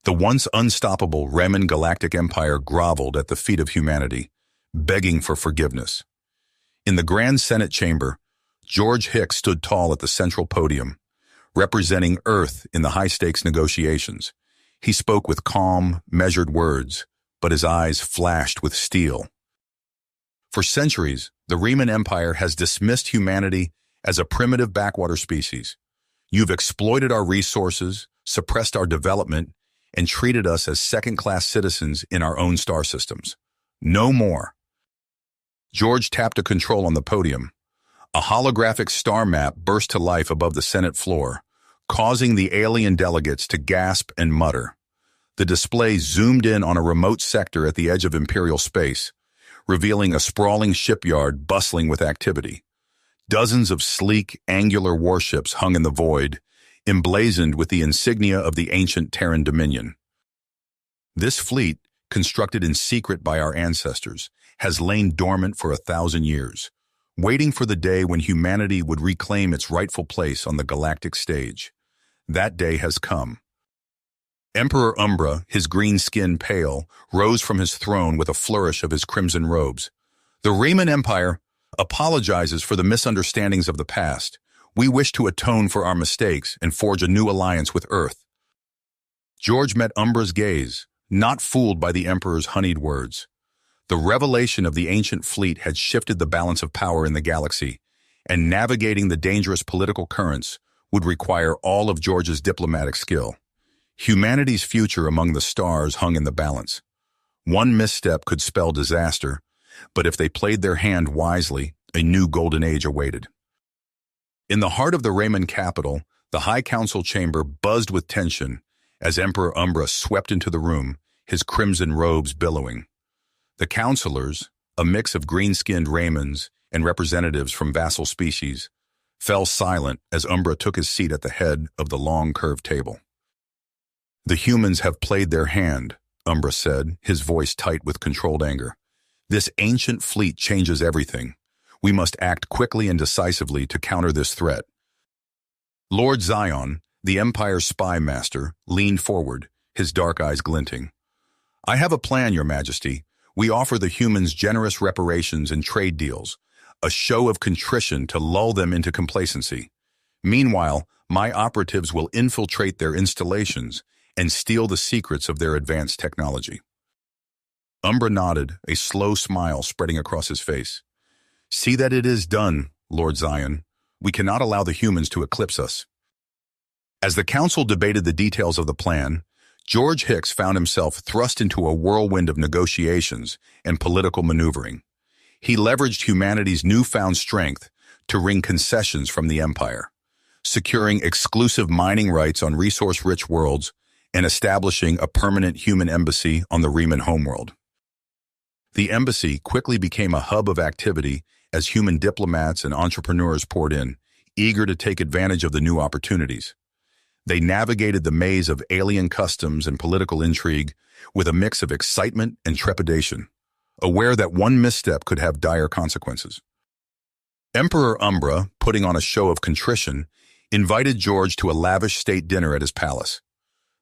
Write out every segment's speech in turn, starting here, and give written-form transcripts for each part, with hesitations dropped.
The once unstoppable Reman Galactic Empire groveled at the feet of humanity, begging for forgiveness. In the Grand Senate chamber, George Hicks stood tall at the central podium, representing Earth in the high-stakes negotiations. He spoke with calm, measured words, but his eyes flashed with steel. For centuries, the Reman Empire has dismissed humanity as a primitive backwater species. You've exploited our resources, suppressed our development, and treated us as second-class citizens in our own star systems. No more. George tapped a control on the podium. A holographic star map burst to life above the Senate floor, causing the alien delegates to gasp and mutter. The display zoomed in on a remote sector at the edge of Imperial space, revealing a sprawling shipyard bustling with activity. Dozens of sleek, angular warships hung in the void, emblazoned with the insignia of the ancient Terran Dominion. This fleet, constructed in secret by our ancestors, has lain dormant for 1,000 years, waiting for the day when humanity would reclaim its rightful place on the galactic stage. That day has come. Emperor Umbra, his green skin pale, rose from his throne with a flourish of his crimson robes. The Reman Empire apologizes for the misunderstandings of the past. We wish to atone for our mistakes and forge a new alliance with Earth. George met Umbra's gaze, not fooled by the Emperor's honeyed words. The revelation of the ancient fleet had shifted the balance of power in the galaxy, and navigating the dangerous political currents would require all of George's diplomatic skill. Humanity's future among the stars hung in the balance. One misstep could spell disaster, but if they played their hand wisely, a new golden age awaited. In the heart of the Reman capital, the High Council chamber buzzed with tension as Emperor Umbra swept into the room, his crimson robes billowing. The councilors, a mix of green-skinned Remans and representatives from vassal species, fell silent as Umbra took his seat at the head of the long curved table. "The humans have played their hand," Umbra said, his voice tight with controlled anger. "This ancient fleet changes everything. We must act quickly and decisively to counter this threat." Lord Zion, the Empire's spy master, leaned forward, his dark eyes glinting. "I have a plan, Your Majesty. We offer the humans generous reparations and trade deals, a show of contrition to lull them into complacency. Meanwhile, my operatives will infiltrate their installations and steal the secrets of their advanced technology." Umbra nodded, a slow smile spreading across his face. "See that it is done, Lord Zion. We cannot allow the humans to eclipse us." As the council debated the details of the plan, George Hicks found himself thrust into a whirlwind of negotiations and political maneuvering. He leveraged humanity's newfound strength to wring concessions from the Empire, securing exclusive mining rights on resource-rich worlds and establishing a permanent human embassy on the Reman homeworld. The embassy quickly became a hub of activity as human diplomats and entrepreneurs poured in, eager to take advantage of the new opportunities. They navigated the maze of alien customs and political intrigue with a mix of excitement and trepidation, aware that one misstep could have dire consequences. Emperor Umbra, putting on a show of contrition, invited George to a lavish state dinner at his palace.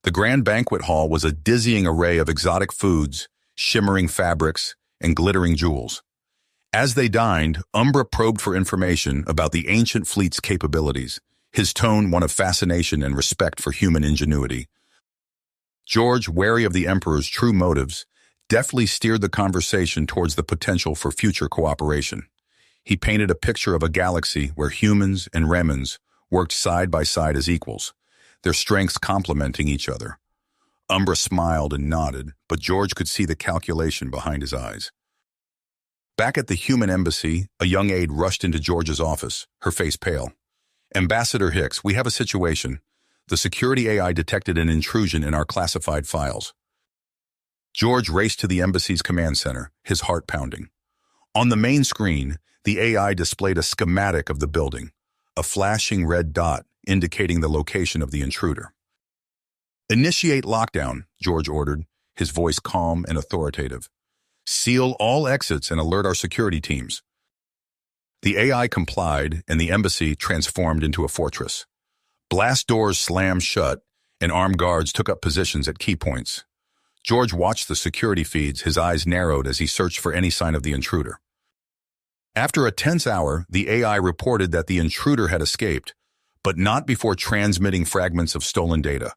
The grand banquet hall was a dizzying array of exotic foods, shimmering fabrics, and glittering jewels. As they dined, Umbra probed for information about the ancient fleet's capabilities, his tone one of fascination and respect for human ingenuity. George, wary of the Emperor's true motives, deftly steered the conversation towards the potential for future cooperation. He painted a picture of a galaxy where humans and Remans worked side by side as equals, their strengths complementing each other. Umbra smiled and nodded, but George could see the calculation behind his eyes. Back at the human embassy, a young aide rushed into George's office, her face pale. "Ambassador Hicks, we have a situation. The security AI detected an intrusion in our classified files." George raced to the embassy's command center, his heart pounding. On the main screen, the AI displayed a schematic of the building, a flashing red dot indicating the location of the intruder. "Initiate lockdown," George ordered, his voice calm and authoritative. "Seal all exits and alert our security teams." The AI complied, and the embassy transformed into a fortress. Blast doors slammed shut, and armed guards took up positions at key points. George watched the security feeds, his eyes narrowed as he searched for any sign of the intruder. After a tense hour, the AI reported that the intruder had escaped, but not before transmitting fragments of stolen data.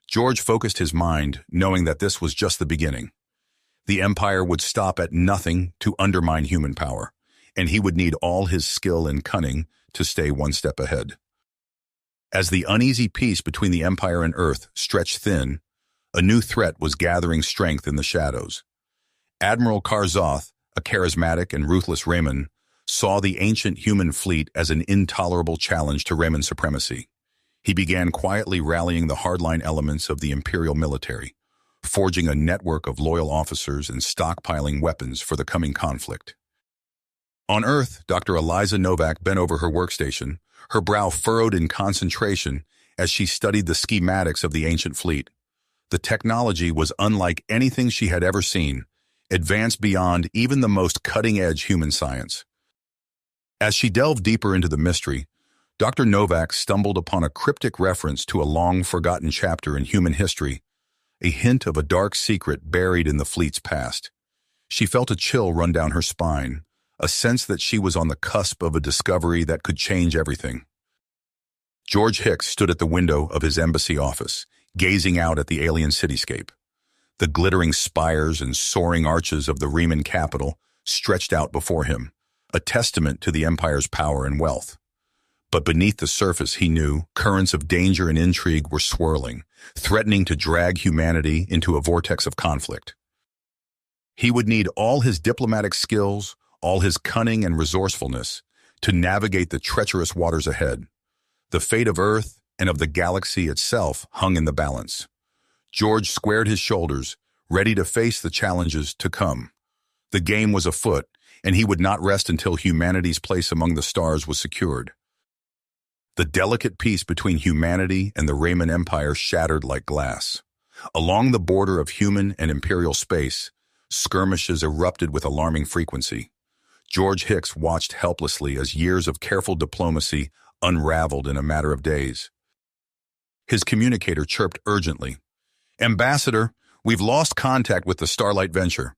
George focused his mind, knowing that this was just the beginning. The Empire would stop at nothing to undermine human power, and he would need all his skill and cunning to stay one step ahead. As the uneasy peace between the Empire and Earth stretched thin, a new threat was gathering strength in the shadows. Admiral Karzoth, a charismatic and ruthless Raymond, saw the ancient human fleet as an intolerable challenge to Raymond supremacy. He began quietly rallying the hardline elements of the Imperial military, forging a network of loyal officers and stockpiling weapons for the coming conflict. On Earth, Dr. Eliza Novak bent over her workstation, her brow furrowed in concentration as she studied the schematics of the ancient fleet. The technology was unlike anything she had ever seen, advanced beyond even the most cutting-edge human science. As she delved deeper into the mystery, Dr. Novak stumbled upon a cryptic reference to a long-forgotten chapter in human history, a hint of a dark secret buried in the fleet's past. She felt a chill run down her spine, a sense that she was on the cusp of a discovery that could change everything. George Hicks stood at the window of his embassy office, gazing out at the alien cityscape. The glittering spires and soaring arches of the Riemann capital stretched out before him, a testament to the Empire's power and wealth. But beneath the surface, he knew, currents of danger and intrigue were swirling, threatening to drag humanity into a vortex of conflict. He would need all his diplomatic skills, all his cunning and resourcefulness, to navigate the treacherous waters ahead. The fate of Earth and of the galaxy itself hung in the balance. George squared his shoulders, ready to face the challenges to come. The game was afoot, and he would not rest until humanity's place among the stars was secured. The delicate peace between humanity and the Raymond Empire shattered like glass. Along the border of human and imperial space, skirmishes erupted with alarming frequency. George Hicks watched helplessly as years of careful diplomacy unraveled in a matter of days. His communicator chirped urgently. "Ambassador, we've lost contact with the Starlight Venture."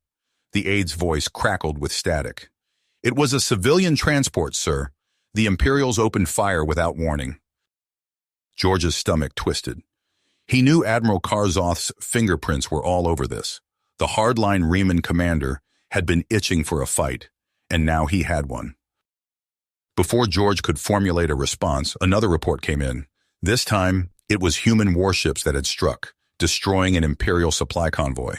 The aide's voice crackled with static. "It was a civilian transport, sir. The Imperials opened fire without warning." George's stomach twisted. He knew Admiral Karzoth's fingerprints were all over this. The hardline Riemann commander had been itching for a fight, and now he had one. Before George could formulate a response, another report came in. This time, it was human warships that had struck, destroying an Imperial supply convoy.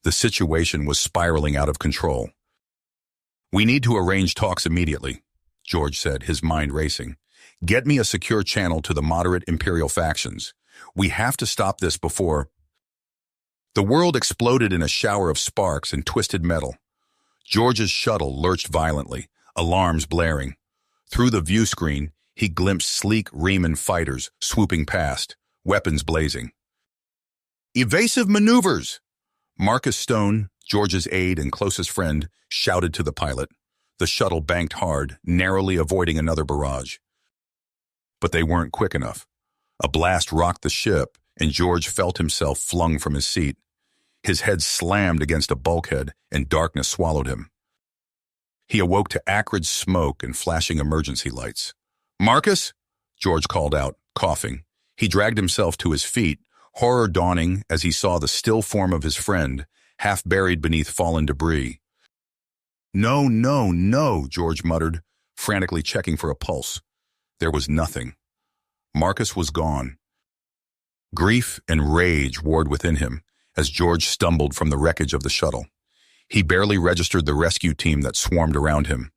The situation was spiraling out of control. "We need to arrange talks immediately," George said, his mind racing. "Get me a secure channel to the moderate Imperial factions. We have to stop this before—" The world exploded in a shower of sparks and twisted metal. George's shuttle lurched violently, alarms blaring. Through the view screen, he glimpsed sleek Riemann fighters swooping past, weapons blazing. "Evasive maneuvers!" Marcus Stone, George's aide and closest friend, shouted to the pilot. The shuttle banked hard, narrowly avoiding another barrage. But they weren't quick enough. A blast rocked the ship, and George felt himself flung from his seat. His head slammed against a bulkhead, and darkness swallowed him. He awoke to acrid smoke and flashing emergency lights. "Marcus?" George called out, coughing. He dragged himself to his feet, horror dawning as he saw the still form of his friend, half buried beneath fallen debris. "No, no, no," George muttered, frantically checking for a pulse. There was nothing. Marcus was gone. Grief and rage warred within him as George stumbled from the wreckage of the shuttle. He barely registered the rescue team that swarmed around him,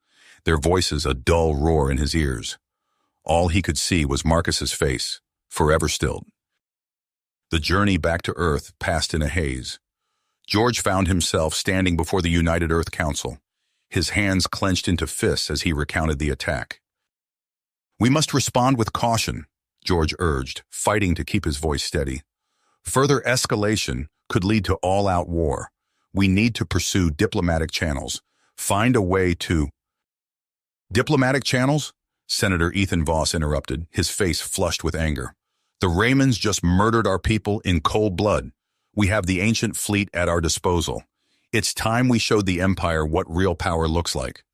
their voices a dull roar in his ears. All he could see was Marcus's face, forever stilled. The journey back to Earth passed in a haze. George found himself standing before the United Earth Council, his hands clenched into fists as he recounted the attack. "We must respond with caution," George urged, fighting to keep his voice steady. "Further escalation could lead to all-out war. We need to pursue diplomatic channels. Find a way to—" "Diplomatic channels?" Senator Ethan Voss interrupted, his face flushed with anger. The Raymonds just murdered our people in cold blood. We have the ancient fleet at our disposal. It's time we showed the Empire what real power looks like.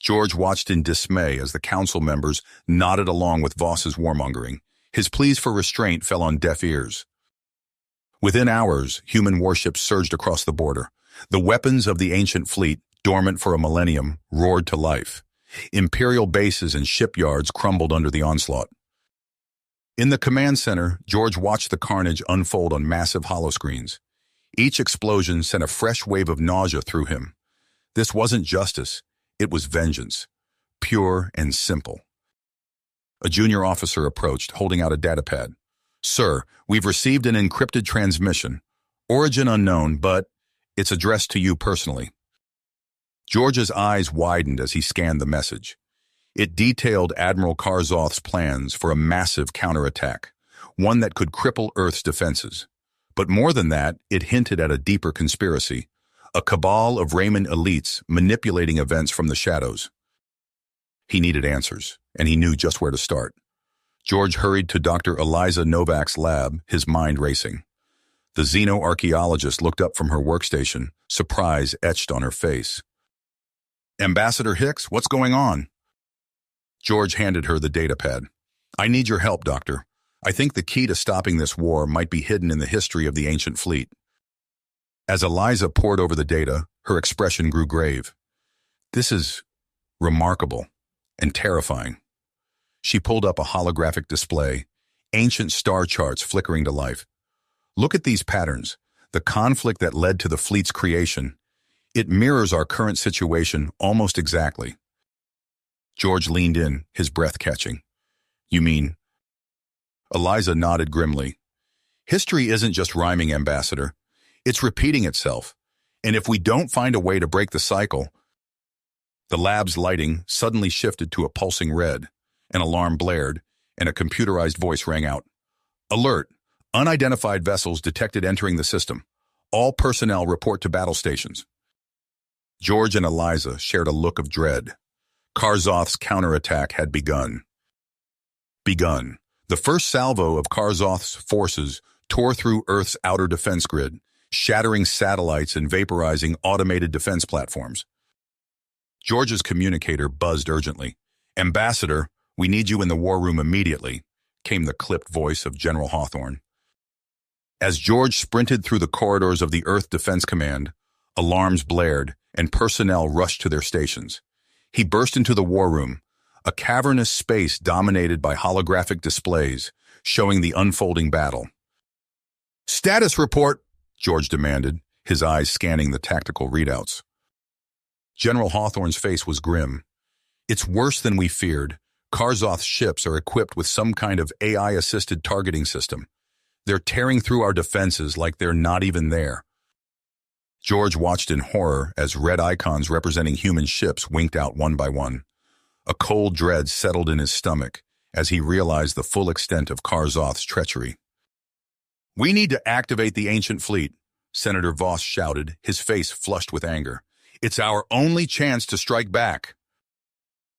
George watched in dismay as the council members nodded along with Voss's warmongering. His pleas for restraint fell on deaf ears. Within hours, human warships surged across the border. The weapons of the ancient fleet, dormant for a millennium, roared to life. Imperial bases and shipyards crumbled under the onslaught. In the command center, George watched the carnage unfold on massive holoscreens. Each explosion sent a fresh wave of nausea through him. This wasn't justice, it was vengeance, pure and simple. A junior officer approached, holding out a datapad. "Sir, we've received an encrypted transmission. Origin unknown, but it's addressed to you personally." George's eyes widened as he scanned the message. It detailed Admiral Karzoth's plans for a massive counterattack, one that could cripple Earth's defenses. But more than that, it hinted at a deeper conspiracy, a cabal of Raymond elites manipulating events from the shadows. He needed answers, and he knew just where to start. George hurried to Dr. Eliza Novak's lab, his mind racing. The xenoarchaeologist looked up from her workstation, surprise etched on her face. "Ambassador Hicks, what's going on?" George handed her the datapad. "I need your help, Doctor. I think the key to stopping this war might be hidden in the history of the ancient fleet." As Eliza pored over the data, her expression grew grave. "This is remarkable and terrifying." She pulled up a holographic display, ancient star charts flickering to life. "Look at these patterns, the conflict that led to the fleet's creation. It mirrors our current situation almost exactly." George leaned in, his breath catching. "You mean?" Eliza nodded grimly. "History isn't just rhyming, Ambassador. It's repeating itself. And if we don't find a way to break the cycle..." The lab's lighting suddenly shifted to a pulsing red. An alarm blared, and a computerized voice rang out. "Alert! Unidentified vessels detected entering the system. All personnel report to battle stations." George and Eliza shared a look of dread. Karzoth's counterattack had begun. The first salvo of Karzoth's forces tore through Earth's outer defense grid, shattering satellites and vaporizing automated defense platforms. George's communicator buzzed urgently. "Ambassador, we need you in the war room immediately," came the clipped voice of General Hawthorne. As George sprinted through the corridors of the Earth Defense Command, alarms blared and personnel rushed to their stations. He burst into the war room, a cavernous space dominated by holographic displays, showing the unfolding battle. "Status report," George demanded, his eyes scanning the tactical readouts. General Hawthorne's face was grim. "It's worse than we feared. Karzoth's ships are equipped with some kind of AI-assisted targeting system. They're tearing through our defenses like they're not even there." George watched in horror as red icons representing human ships winked out one by one. A cold dread settled in his stomach as he realized the full extent of Karzoth's treachery. "We need to activate the ancient fleet," Senator Voss shouted, his face flushed with anger. "It's our only chance to strike back."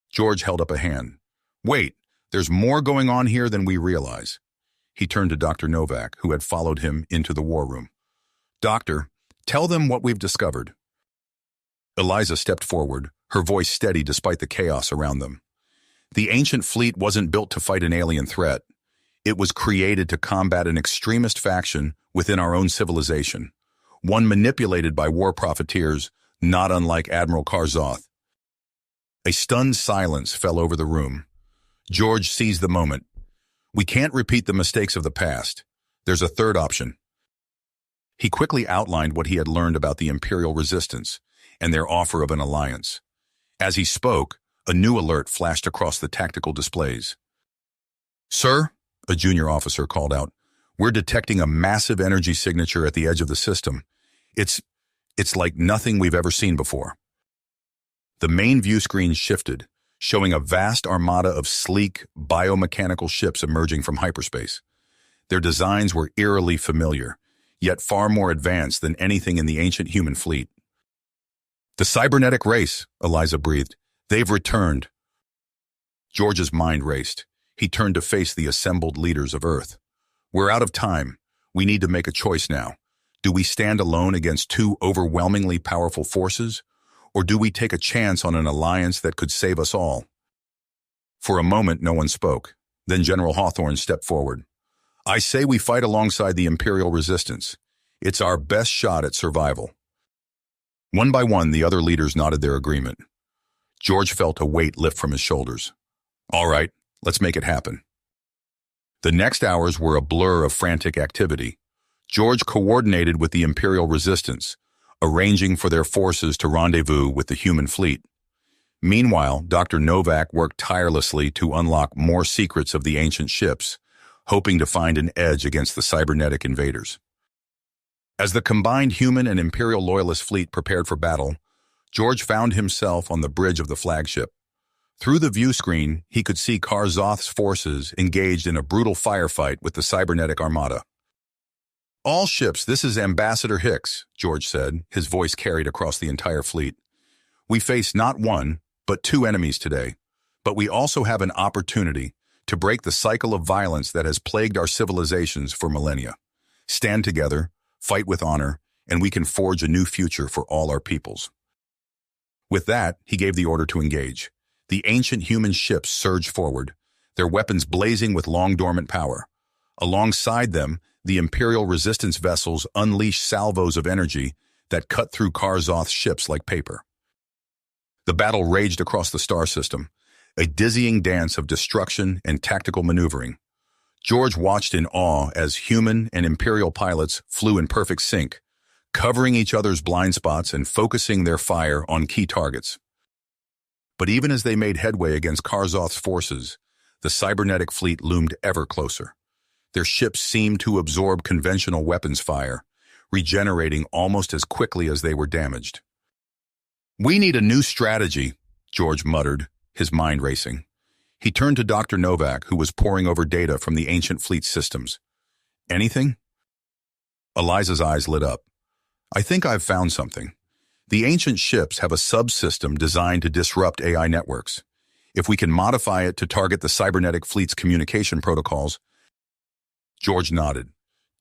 George held up a hand. "Wait, there's more going on here than we realize." He turned to Dr. Novak, who had followed him into the war room. "Doctor, tell them what we've discovered." Eliza stepped forward, her voice steady despite the chaos around them. "The ancient fleet wasn't built to fight an alien threat. It was created to combat an extremist faction within our own civilization, one manipulated by war profiteers, not unlike Admiral Karzoth." A stunned silence fell over the room. George seized the moment. "We can't repeat the mistakes of the past. There's a third option." He quickly outlined what he had learned about the Imperial resistance and their offer of an alliance. As he spoke, a new alert flashed across the tactical displays. "Sir," a junior officer called out, "we're detecting a massive energy signature at the edge of the system. It's like nothing we've ever seen before." The main view screen shifted, showing a vast armada of sleek, biomechanical ships emerging from hyperspace. Their designs were eerily familiar, yet far more advanced than anything in the ancient human fleet. "The cybernetic race," Eliza breathed. "They've returned." George's mind raced. He turned to face the assembled leaders of Earth. We're out of time. We need to make a choice now. Do we stand alone against two overwhelmingly powerful forces? Or do we take a chance on an alliance that could save us all? For a moment, no one spoke. Then General Hawthorne stepped forward. I say we fight alongside the Imperial resistance. It's our best shot at survival. One by one, the other leaders nodded their agreement. George felt a weight lift from his shoulders. All right, let's make it happen. The next hours were a blur of frantic activity. George coordinated with the Imperial resistance, arranging for their forces to rendezvous with the human fleet. Meanwhile, Dr. Novak worked tirelessly to unlock more secrets of the ancient ships, hoping to find an edge against the cybernetic invaders. As the combined human and Imperial loyalist fleet prepared for battle, George found himself on the bridge of the flagship. Through the view screen, he could see Kar-Zoth's forces engaged in a brutal firefight with the cybernetic armada. All ships, this is Ambassador Hicks, George said, his voice carried across the entire fleet. We face not one, but two enemies today, but we also have an opportunity to break the cycle of violence that has plagued our civilizations for millennia. Stand together, fight with honor, and we can forge a new future for all our peoples. With that, he gave the order to engage. The ancient human ships surged forward, their weapons blazing with long-dormant power. Alongside them, the Imperial resistance vessels unleashed salvos of energy that cut through Kar-Zoth's ships like paper. The battle raged across the star system, a dizzying dance of destruction and tactical maneuvering. George watched in awe as human and Imperial pilots flew in perfect sync, covering each other's blind spots and focusing their fire on key targets. But even as they made headway against Kar-Zoth's forces, the cybernetic fleet loomed ever closer. Their ships seemed to absorb conventional weapons fire, regenerating almost as quickly as they were damaged. We need a new strategy, George muttered, his mind racing. He turned to Dr. Novak, who was poring over data from the ancient fleet systems. Anything? Eliza's eyes lit up. I think I've found something. The ancient ships have a subsystem designed to disrupt AI networks. If we can modify it to target the cybernetic fleet's communication protocols. George nodded.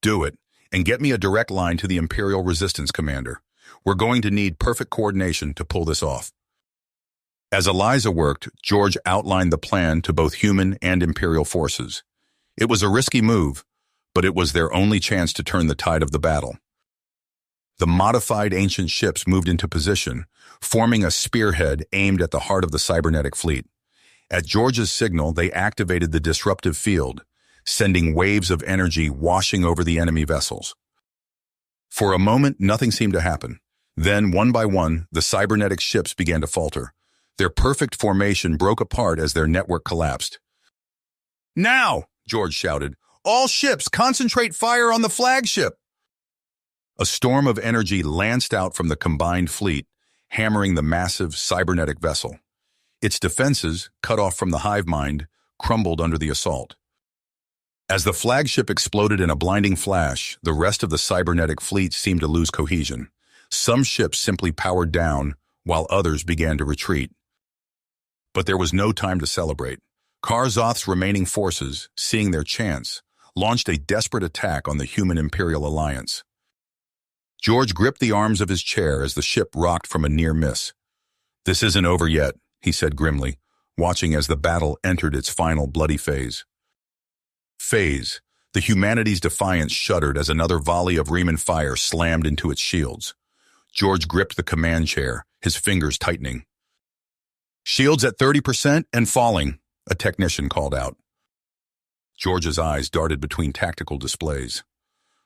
Do it, and get me a direct line to the Imperial Resistance Commander. We're going to need perfect coordination to pull this off. As Eliza worked, George outlined the plan to both human and Imperial forces. It was a risky move, but it was their only chance to turn the tide of the battle. The modified ancient ships moved into position, forming a spearhead aimed at the heart of the cybernetic fleet. At George's signal, they activated the disruptive field, sending waves of energy washing over the enemy vessels. For a moment, nothing seemed to happen. Then, one by one, the cybernetic ships began to falter. Their perfect formation broke apart as their network collapsed. Now, George shouted, all ships concentrate fire on the flagship. A storm of energy lanced out from the combined fleet, hammering the massive cybernetic vessel. Its defenses, cut off from the hive mind, crumbled under the assault. As the flagship exploded in a blinding flash, the rest of the cybernetic fleet seemed to lose cohesion. Some ships simply powered down, while others began to retreat. But there was no time to celebrate. Kar-Zoth's remaining forces, seeing their chance, launched a desperate attack on the human Imperial alliance. George gripped the arms of his chair as the ship rocked from a near miss. This isn't over yet, he said grimly, watching as the battle entered its final bloody phase. The humanity's defiance shuddered as another volley of Riemann fire slammed into its shields. George gripped the command chair, his fingers tightening. Shields at 30% and falling, a technician called out. George's eyes darted between tactical displays.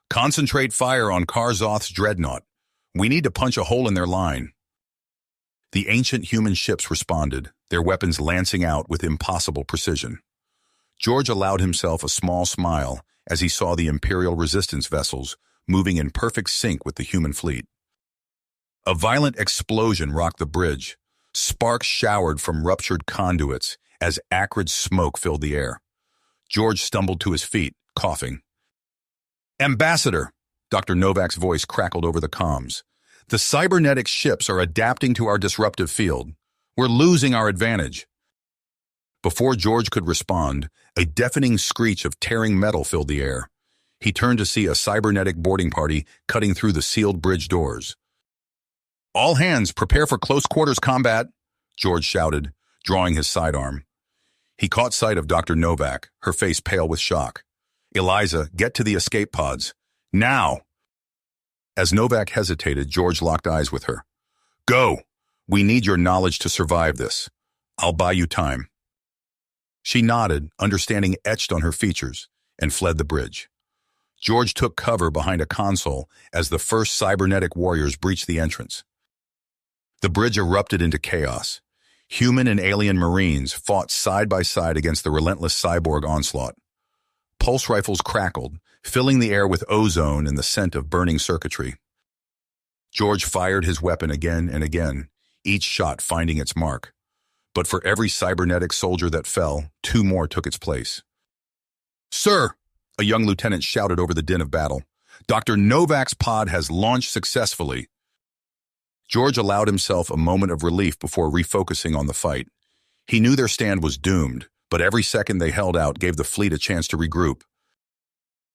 Concentrate fire on Kar-Zoth's dreadnought. We need to punch a hole in their line. The ancient human ships responded, their weapons lancing out with impossible precision. George allowed himself a small smile as he saw the Imperial resistance vessels moving in perfect sync with the human fleet. A violent explosion rocked the bridge. Sparks showered from ruptured conduits as acrid smoke filled the air. George stumbled to his feet, coughing. Ambassador, Dr. Novak's voice crackled over the comms. The cybernetic ships are adapting to our disruptive field. We're losing our advantage. Before George could respond, a deafening screech of tearing metal filled the air. He turned to see a cybernetic boarding party cutting through the sealed bridge doors. "All hands, prepare for close-quarters combat," George shouted, drawing his sidearm. He caught sight of Dr. Novak, her face pale with shock. "Eliza, get to the escape pods. Now!" As Novak hesitated, George locked eyes with her. "Go! We need your knowledge to survive this. I'll buy you time." She nodded, understanding etched on her features, and fled the bridge. George took cover behind a console as the first cybernetic warriors breached the entrance. The bridge erupted into chaos. Human and alien Marines fought side by side against the relentless cyborg onslaught. Pulse rifles crackled, filling the air with ozone and the scent of burning circuitry. George fired his weapon again and again, each shot finding its mark. But for every cybernetic soldier that fell, 2 more took its place. "Sir!" a young lieutenant shouted over the din of battle. "Dr. Novak's pod has launched successfully." George allowed himself a moment of relief before refocusing on the fight. He knew their stand was doomed, but every second they held out gave the fleet a chance to regroup.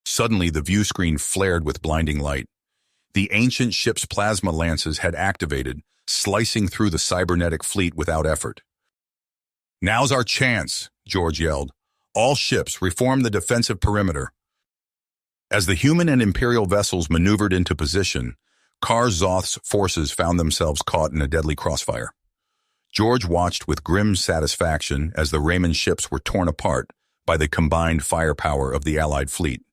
Suddenly, the view screen flared with blinding light. The ancient ship's plasma lances had activated, slicing through the cybernetic fleet without effort. "Now's our chance," George yelled. "All ships, reform the defensive perimeter." As the human and Imperial vessels maneuvered into position, Kar-Zoth's forces found themselves caught in a deadly crossfire. George watched with grim satisfaction as the Raymond ships were torn apart by the combined firepower of the Allied fleet.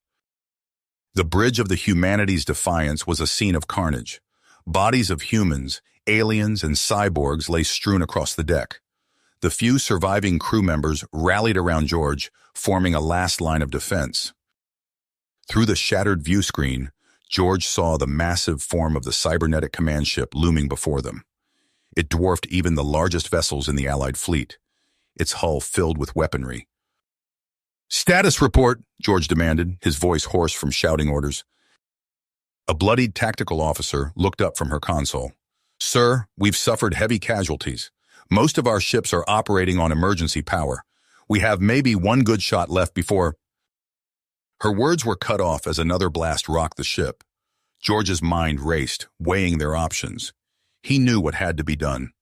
The bridge of the Humanity's Defiance was a scene of carnage. Bodies of humans, aliens, and cyborgs lay strewn across the deck. The few surviving crew members rallied around George, forming a last line of defense. Through the shattered view screen, George saw the massive form of the cybernetic command ship looming before them. It dwarfed even the largest vessels in the Allied fleet, its hull filled with weaponry. "Status report," George demanded, his voice hoarse from shouting orders. A bloodied tactical officer looked up from her console. "Sir, we've suffered heavy casualties. Most of our ships are operating on emergency power. We have maybe one good shot left before—" Her words were cut off as another blast rocked the ship. George's mind raced, weighing their options. He knew what had to be done.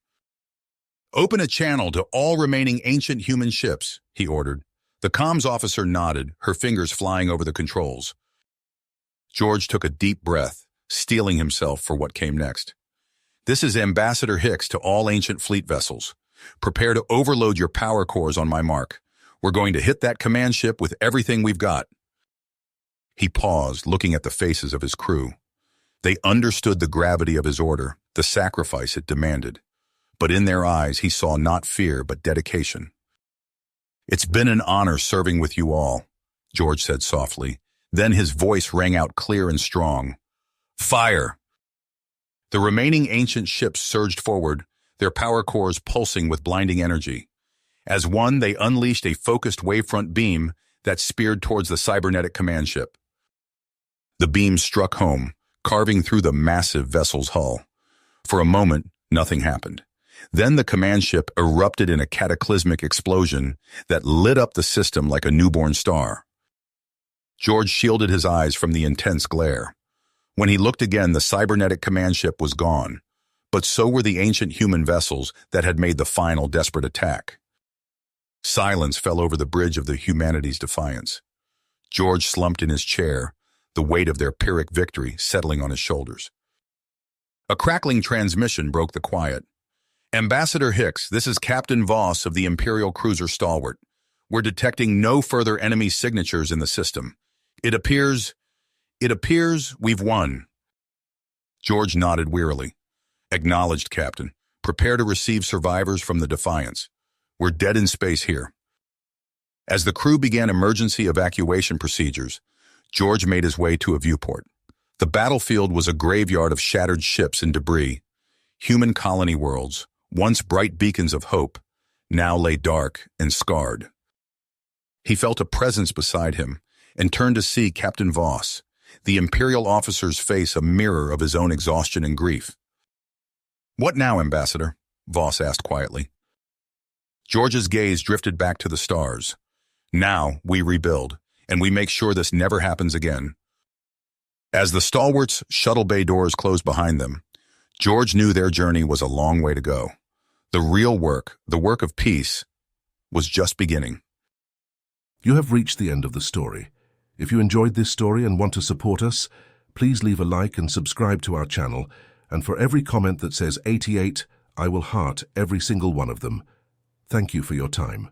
"Open a channel to all remaining ancient human ships," he ordered. The comms officer nodded, her fingers flying over the controls. George took a deep breath, steeling himself for what came next. "This is Ambassador Hicks to all ancient fleet vessels. Prepare to overload your power cores on my mark. We're going to hit that command ship with everything we've got." He paused, looking at the faces of his crew. They understood the gravity of his order, the sacrifice it demanded. But in their eyes, he saw not fear, but dedication. "It's been an honor serving with you all," George said softly. Then his voice rang out clear and strong. "Fire!" The remaining ancient ships surged forward, their power cores pulsing with blinding energy. As one, they unleashed a focused wavefront beam that speared towards the cybernetic command ship. The beam struck home, carving through the massive vessel's hull. For a moment, nothing happened. Then the command ship erupted in a cataclysmic explosion that lit up the system like a newborn star. George shielded his eyes from the intense glare. When he looked again, the cybernetic command ship was gone, but so were the ancient human vessels that had made the final desperate attack. Silence fell over the bridge of the Humanity's Defiance. George slumped in his chair, the weight of their Pyrrhic victory settling on his shoulders. A crackling transmission broke the quiet. "Ambassador Hicks, this is Captain Voss of the Imperial cruiser Stalwart. We're detecting no further enemy signatures in the system. It appears we've won." George nodded wearily. "Acknowledged, Captain. Prepare to receive survivors from the Defiance. We're dead in space here." As the crew began emergency evacuation procedures, George made his way to a viewport. The battlefield was a graveyard of shattered ships and debris. Human colony worlds, once bright beacons of hope, now lay dark and scarred. He felt a presence beside him and turned to see Captain Voss, the Imperial officer's face a mirror of his own exhaustion and grief. "What now, Ambassador?" Voss asked quietly. George's gaze drifted back to the stars. Now we rebuild, and we make sure this never happens again. As the stalwarts' shuttle bay doors closed behind them, George knew their journey was a long way to go. The real work, the work of peace, was just beginning. You have reached the end of the story. If you enjoyed this story and want to support us, please leave a like and subscribe to our channel, and for every comment that says 88, I will heart every single one of them. Thank you for your time.